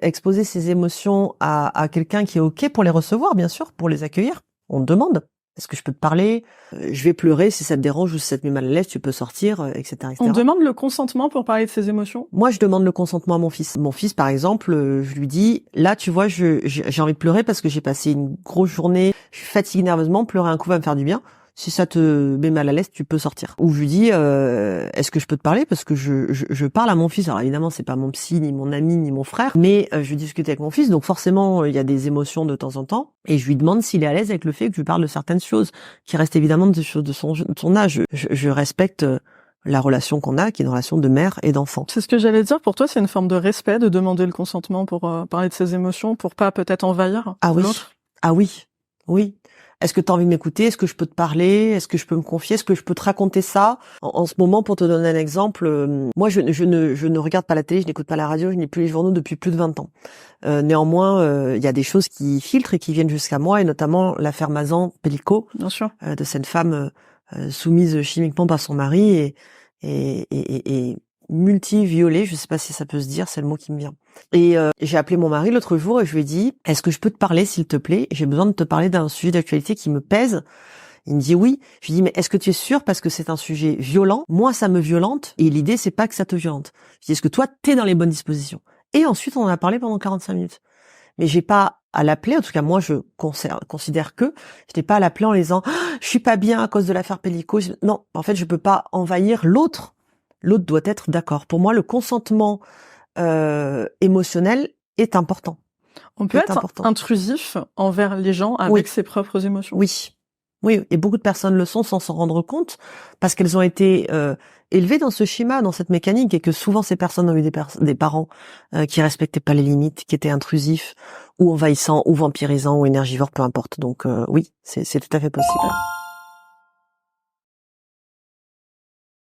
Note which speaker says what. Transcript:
Speaker 1: exposer ses émotions à quelqu'un qui est OK pour les recevoir, bien sûr, pour les accueillir. On te demande. Est-ce que je peux te parler? Je vais pleurer si ça te dérange ou si ça te met mal à l'aise, tu peux sortir, etc., etc.
Speaker 2: On demande le consentement pour parler de ses émotions?
Speaker 1: Moi, je demande le consentement à mon fils. Mon fils, par exemple, je lui dis, là, tu vois, j'ai envie de pleurer parce que j'ai passé une grosse journée, je suis fatiguée nerveusement, pleurer un coup va me faire du bien. Si ça te met mal à l'aise, tu peux sortir. Ou je lui dis, est-ce que je peux te parler? Parce que je parle à mon fils. Alors évidemment, c'est pas mon psy, ni mon ami, ni mon frère, mais je discute avec mon fils, donc forcément, il y a des émotions de temps en temps. Et je lui demande s'il est à l'aise avec le fait que je lui parle de certaines choses, qui restent évidemment des choses de son âge. Je respecte la relation qu'on a, qui est une relation de mère et d'enfant.
Speaker 2: C'est ce que j'allais dire. Pour toi, c'est une forme de respect de demander le consentement pour parler de ses émotions, pour pas peut-être envahir l'autre?
Speaker 1: Ah oui, oui. Est-ce que tu as envie de m'écouter? Est-ce que je peux te parler? Est-ce que je peux me confier? Est-ce que je peux te raconter ça? En ce moment, pour te donner un exemple, moi, je ne regarde pas la télé, je n'écoute pas la radio, je n'ai plus les journaux depuis plus de 20 ans. Néanmoins, il y a des choses qui filtrent et qui viennent jusqu'à moi, et notamment l'affaire Mazan-Pellico,
Speaker 2: Bien sûr,
Speaker 1: de cette femme soumise chimiquement par son mari et multi-violée, je sais pas si ça peut se dire, c'est le mot qui me vient. Et j'ai appelé mon mari l'autre jour et je lui ai dit, est-ce que je peux te parler s'il te plaît? J'ai besoin de te parler d'un sujet d'actualité qui me pèse. Il me dit oui. Je lui dis, mais est-ce que tu es sûr? Parce que c'est un sujet violent. Moi, ça me violente et l'idée, c'est pas que ça te violente. Je dis, est-ce que toi, t'es dans les bonnes dispositions? Et ensuite, on en a parlé pendant 45 minutes. Mais j'ai pas à l'appeler, en tout cas moi je considère que je n'ai pas à l'appeler en les disant je suis pas bien à cause de l'affaire Pellico. Non, en fait je peux pas envahir l'autre. L'autre doit être d'accord. Pour moi le consentement émotionnel est important.
Speaker 2: On peut être intrusif envers les gens avec ses propres émotions.
Speaker 1: Oui. Oui, et beaucoup de personnes le sont sans s'en rendre compte parce qu'elles ont été élevées dans ce schéma, dans cette mécanique, et que souvent ces personnes ont eu des parents qui respectaient pas les limites, qui étaient intrusifs ou envahissants ou vampirisants ou énergivores, peu importe. Donc oui, c'est tout à fait possible.